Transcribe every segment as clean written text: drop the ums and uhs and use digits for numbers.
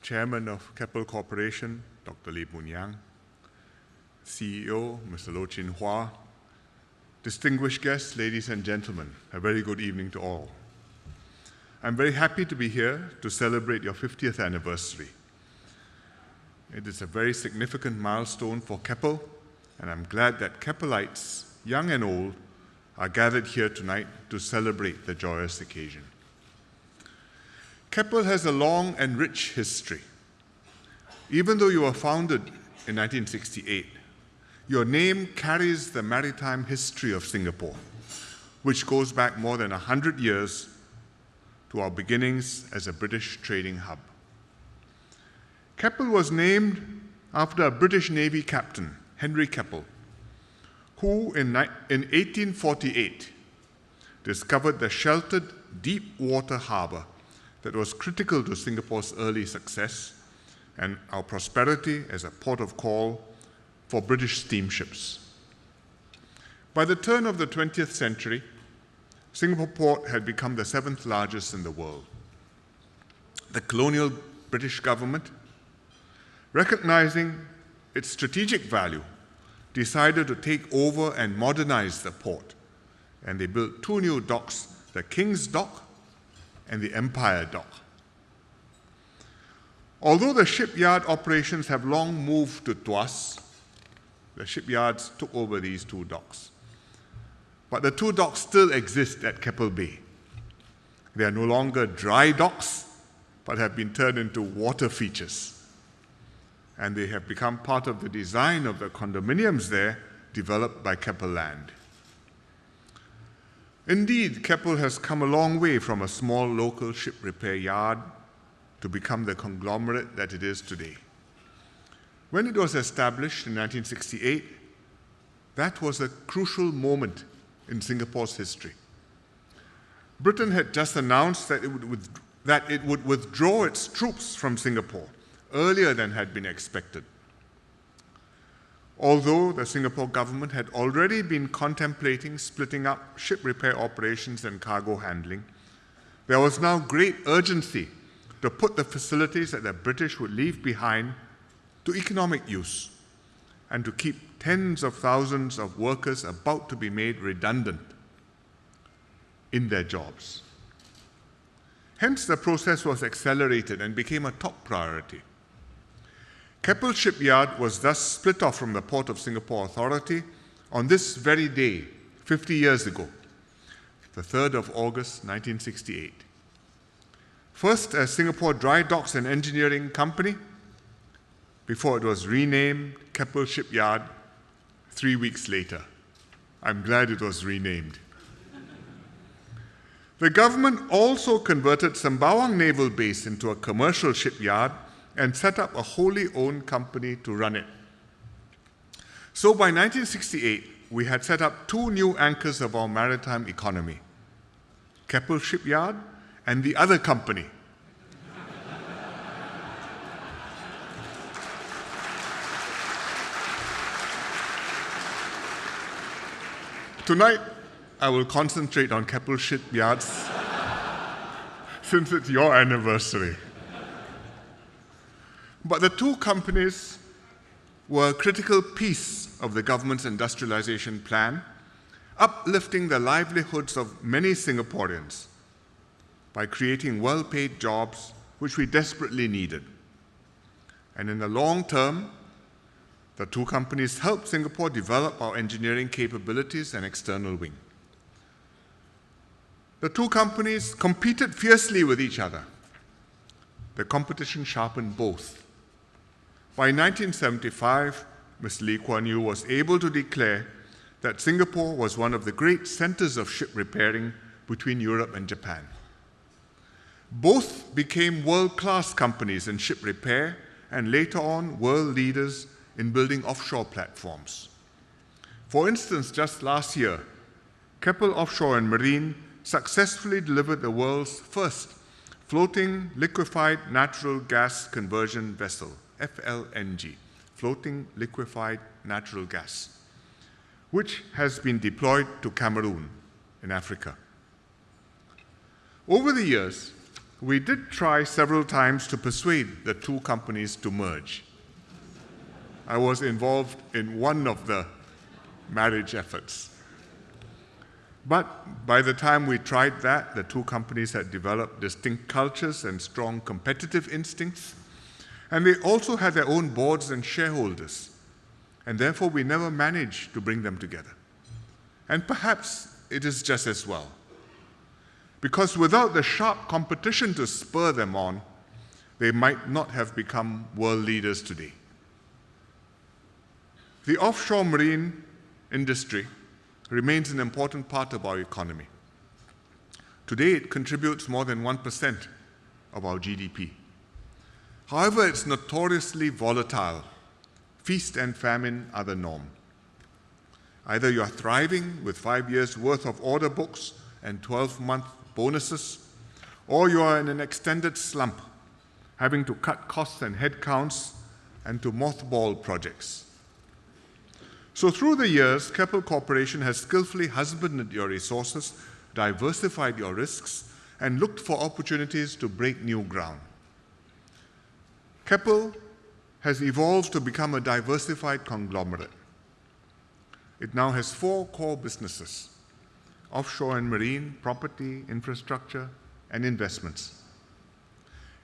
Chairman of Keppel Corporation, Dr. Lee Hsien Loong, CEO, Mr. Loh Chin Hua, distinguished guests, ladies and gentlemen, a very good evening to all. I'm very happy to be here to celebrate your 50th anniversary. It is a very significant milestone for Keppel, and I'm glad that Keppelites, young and old, are gathered here tonight to celebrate the joyous occasion. Keppel has a long and rich history. Even though you were founded in 1968, your name carries the maritime history of Singapore, which goes back more than 100 years to our beginnings as a British trading hub. Keppel was named after a British Navy captain, Henry Keppel, who in 1848 discovered the sheltered deep water harbour that was critical to Singapore's early success and our prosperity as a port of call for British steamships. By the turn of the 20th century, Singapore port had become the 7th largest in the world. The colonial British government, recognizing its strategic value, decided to take over and modernize the port, and they built two new docks, the King's Dock and the Empire Dock. Although the shipyard operations have long moved to Tuas, the shipyards took over these two docks. But the two docks still exist at Keppel Bay. They are no longer dry docks, but have been turned into water features. And they have become part of the design of the condominiums there developed by Keppel Land. Indeed, Keppel has come a long way from a small local ship repair yard to become the conglomerate that it is today. When it was established in 1968, that was a crucial moment in Singapore's history. Britain had just announced that it would withdraw its troops from Singapore earlier than had been expected. Although the Singapore government had already been contemplating splitting up ship repair operations and cargo handling, there was now great urgency to put the facilities that the British would leave behind to economic use and to keep tens of thousands of workers about to be made redundant in their jobs. Hence, the process was accelerated and became a top priority. Keppel Shipyard was thus split off from the Port of Singapore Authority on this very day, 50 years ago, the 3rd of August, 1968. First as Singapore Dry Docks and Engineering Company, before it was renamed Keppel Shipyard 3 weeks later. I'm glad it was renamed. The government also converted Sembawang Naval Base into a commercial shipyard and set up a wholly owned company to run it. So by 1968, we had set up two new anchors of our maritime economy, Keppel Shipyard and the other company. Tonight, I will concentrate on Keppel Shipyards since it's your anniversary. But the two companies were a critical piece of the government's industrialization plan, uplifting the livelihoods of many Singaporeans by creating well-paid jobs which we desperately needed. And in the long term, the two companies helped Singapore develop our engineering capabilities and external wing. The two companies competed fiercely with each other. The competition sharpened both. By 1975, Mr. Lee Kuan Yew was able to declare that Singapore was one of the great centers of ship repairing between Europe and Japan. Both became world-class companies in ship repair and later on world leaders in building offshore platforms. For instance, just last year, Keppel Offshore and Marine successfully delivered the world's first floating liquefied natural gas conversion vessel, FLNG, floating liquefied natural gas, which has been deployed to Cameroon in Africa. Over the years, we did try several times to persuade the two companies to merge. I was involved in one of the marriage efforts. But by the time we tried that, the two companies had developed distinct cultures and strong competitive instincts, and they also had their own boards and shareholders, and therefore we never managed to bring them together. And perhaps it is just as well, because without the sharp competition to spur them on, they might not have become world leaders today. The offshore marine industry remains an important part of our economy. Today, it contributes more than 1% of our GDP. However, it's notoriously volatile. Feast and famine are the norm. Either you are thriving with 5 years' worth of order books and 12-month bonuses, or you are in an extended slump, having to cut costs and headcounts and to mothball projects. So through the years, Keppel Corporation has skillfully husbanded your resources, diversified your risks, and looked for opportunities to break new ground. Keppel has evolved to become a diversified conglomerate. It now has 4 core businesses: offshore and marine, property, infrastructure, and investments.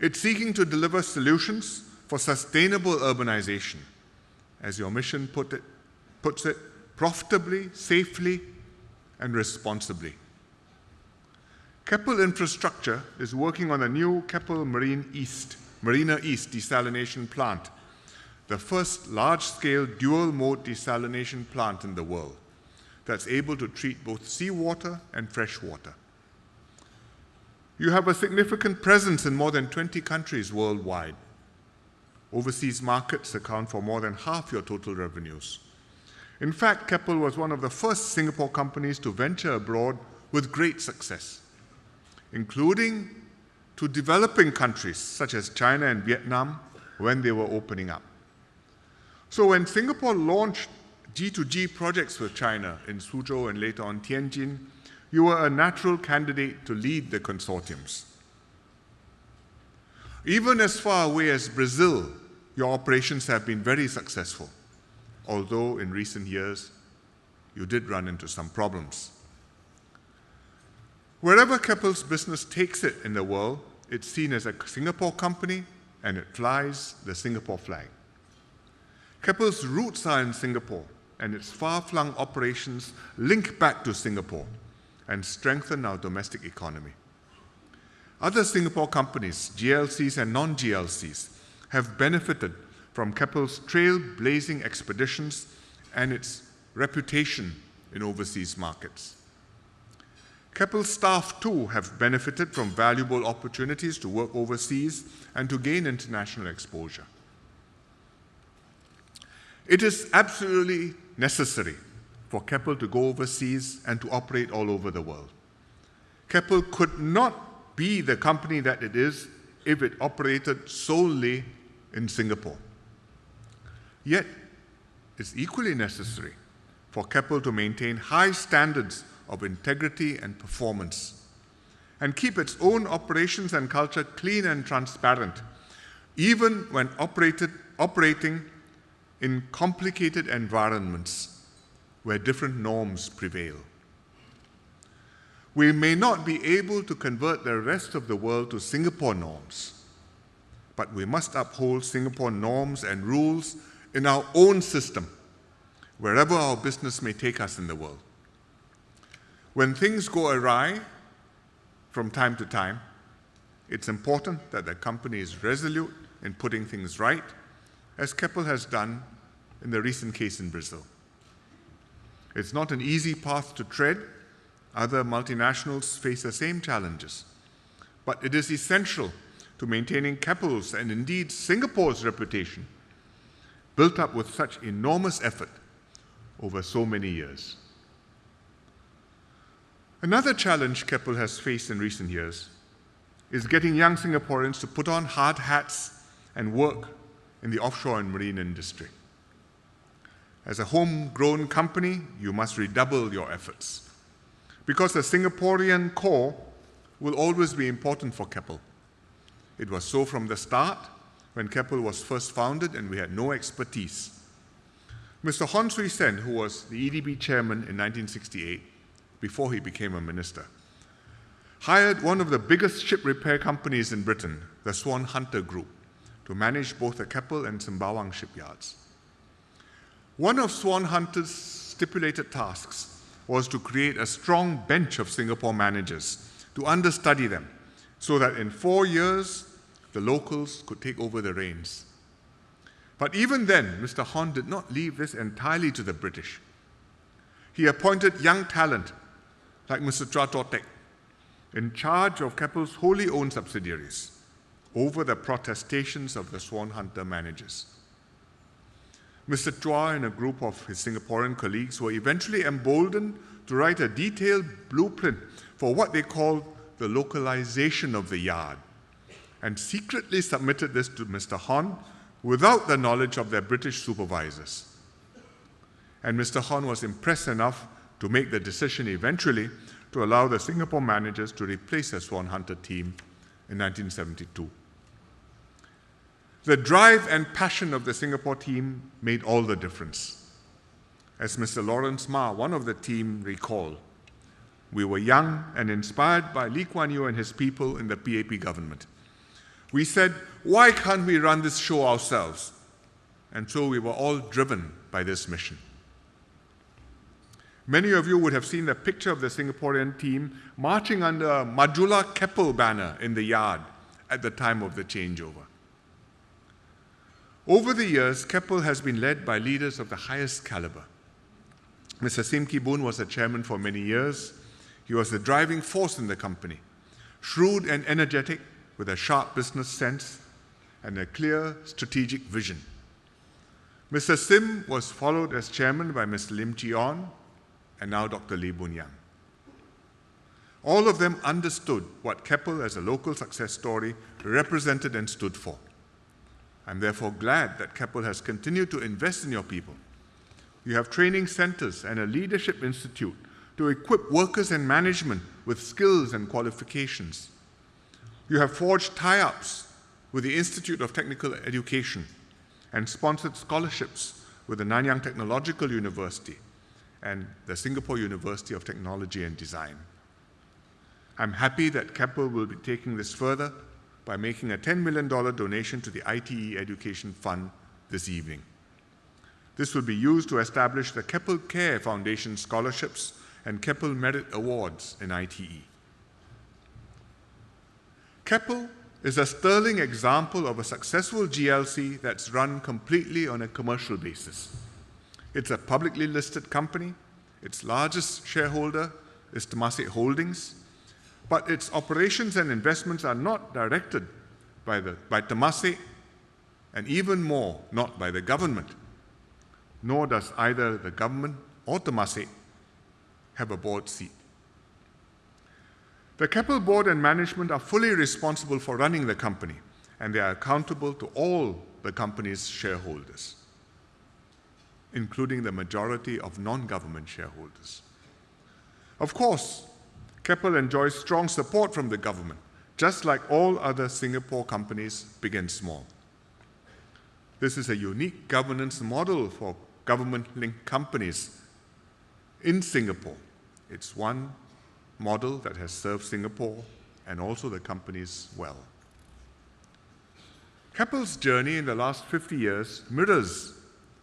It's seeking to deliver solutions for sustainable urbanization, as your mission puts it, profitably, safely, and responsibly. Keppel Infrastructure is working on a new Keppel Marina East desalination plant, the first large-scale dual-mode desalination plant in the world that's able to treat both seawater and fresh water. You have a significant presence in more than 20 countries worldwide. Overseas markets account for more than half your total revenues. In fact, Keppel was one of the first Singapore companies to venture abroad with great success, including to developing countries such as China and Vietnam when they were opening up. So when Singapore launched G2G projects with China in Suzhou and later on Tianjin, you were a natural candidate to lead the consortiums. Even as far away as Brazil, your operations have been very successful, although in recent years, you did run into some problems. Wherever Keppel's business takes it in the world, it's seen as a Singapore company and it flies the Singapore flag. Keppel's roots are in Singapore, and its far-flung operations link back to Singapore and strengthen our domestic economy. Other Singapore companies, GLCs and non-GLCs, have benefited from Keppel's trailblazing expeditions and its reputation in overseas markets. Keppel staff too have benefited from valuable opportunities to work overseas and to gain international exposure. It is absolutely necessary for Keppel to go overseas and to operate all over the world. Keppel could not be the company that it is if it operated solely in Singapore. Yet, it's equally necessary for Keppel to maintain high standards of integrity and performance and keep its own operations and culture clean and transparent, even when operating in complicated environments where different norms prevail. We may not be able to convert the rest of the world to Singapore norms, but we must uphold Singapore norms and rules in our own system, wherever our business may take us in the world. When things go awry from time to time, it's important that the company is resolute in putting things right, as Keppel has done in the recent case in Brazil. It's not an easy path to tread. Other multinationals face the same challenges. But it is essential to maintaining Keppel's and indeed Singapore's reputation, built up with such enormous effort over so many years. Another challenge Keppel has faced in recent years is getting young Singaporeans to put on hard hats and work in the offshore and marine industry. As a homegrown company, you must redouble your efforts, because the Singaporean core will always be important for Keppel. It was so from the start, when Keppel was first founded and we had no expertise. Mr. Hon Swee Sen, who was the EDB chairman in 1968, before he became a minister, hired one of the biggest ship repair companies in Britain, the Swan Hunter Group, to manage both the Keppel and Sembawang shipyards. One of Swan Hunter's stipulated tasks was to create a strong bench of Singapore managers to understudy them, so that in 4 years, the locals could take over the reins. But even then, Mr. Hon did not leave this entirely to the British. He appointed young talent, like Mr. Chua Tor Tek, in charge of Keppel's wholly owned subsidiaries, over the protestations of the Swan Hunter managers. Mr. Chua and a group of his Singaporean colleagues were eventually emboldened to write a detailed blueprint for what they called the localization of the yard, and secretly submitted this to Mr. Hon without the knowledge of their British supervisors. And Mr. Hon was impressed enough to make the decision eventually to allow the Singapore managers to replace the Swan Hunter team in 1972. The drive and passion of the Singapore team made all the difference. As Mr. Lawrence Ma, one of the team, recalled, "We were young and inspired by Lee Kuan Yew and his people in the PAP government. We said, why can't we run this show ourselves? And so we were all driven by this mission." Many of you would have seen the picture of the Singaporean team marching under a Majulah Keppel banner in the yard at the time of the changeover. Over the years, Keppel has been led by leaders of the highest caliber. Mr. Sim Ki Boon was the chairman for many years. He was the driving force in the company, shrewd and energetic, with a sharp business sense and a clear strategic vision. Mr. Sim was followed as chairman by Mr. Lim Chee On and now Dr. Lee Boon Yang. All of them understood what Keppel as a local success story represented and stood for. I'm therefore glad that Keppel has continued to invest in your people. You have training centers and a leadership institute to equip workers and management with skills and qualifications. You have forged tie-ups with the Institute of Technical Education and sponsored scholarships with the Nanyang Technological University and the Singapore University of Technology and Design. I'm happy that Keppel will be taking this further by making a $10 million donation to the ITE Education Fund this evening. This will be used to establish the Keppel Care Foundation scholarships and Keppel Merit Awards in ITE. Keppel is a sterling example of a successful GLC that's run completely on a commercial basis. It's a publicly listed company. Its largest shareholder is Temasek Holdings, but its operations and investments are not directed by Temasek, and even more, not by the government. Nor does either the government or Temasek have a board seat. The Keppel board and management are fully responsible for running the company, and they are accountable to all the company's shareholders, including the majority of non-government shareholders. Of course, Keppel enjoys strong support from the government, just like all other Singapore companies, big and small. This is a unique governance model for government-linked companies in Singapore. It's one model that has served Singapore and also the companies well. Keppel's journey in the last 50 years mirrors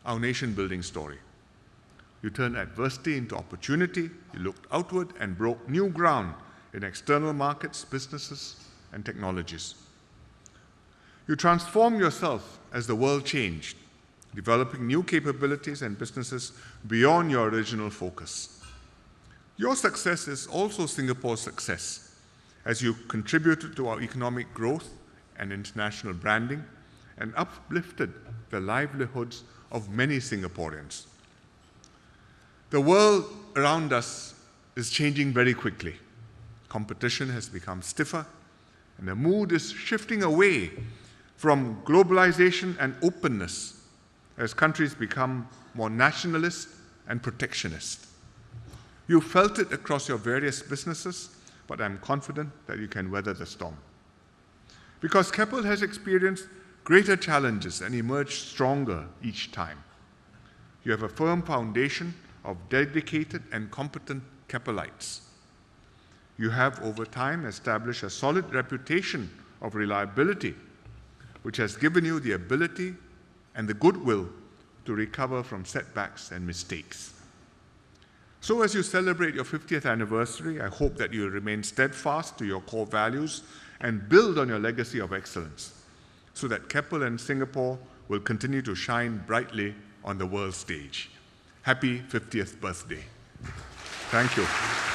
our nation-building story. You turned adversity into opportunity, you looked outward and broke new ground in external markets, businesses, and technologies. You transformed yourself as the world changed, developing new capabilities and businesses beyond your original focus. Your success is also Singapore's success, as you contributed to our economic growth and international branding and uplifted the livelihoods of many Singaporeans. The world around us is changing very quickly. Competition has become stiffer, and the mood is shifting away from globalization and openness as countries become more nationalist and protectionist. You felt it across your various businesses, but I'm confident that you can weather the storm. because Keppel has experienced greater challenges and emerged stronger each time. You have a firm foundation of dedicated and competent Keppelites. You have, over time, established a solid reputation of reliability, which has given you the ability and the goodwill to recover from setbacks and mistakes. So as you celebrate your 50th anniversary, I hope that you remain steadfast to your core values and build on your legacy of excellence, so that Keppel and Singapore will continue to shine brightly on the world stage. Happy 50th birthday. Thank you.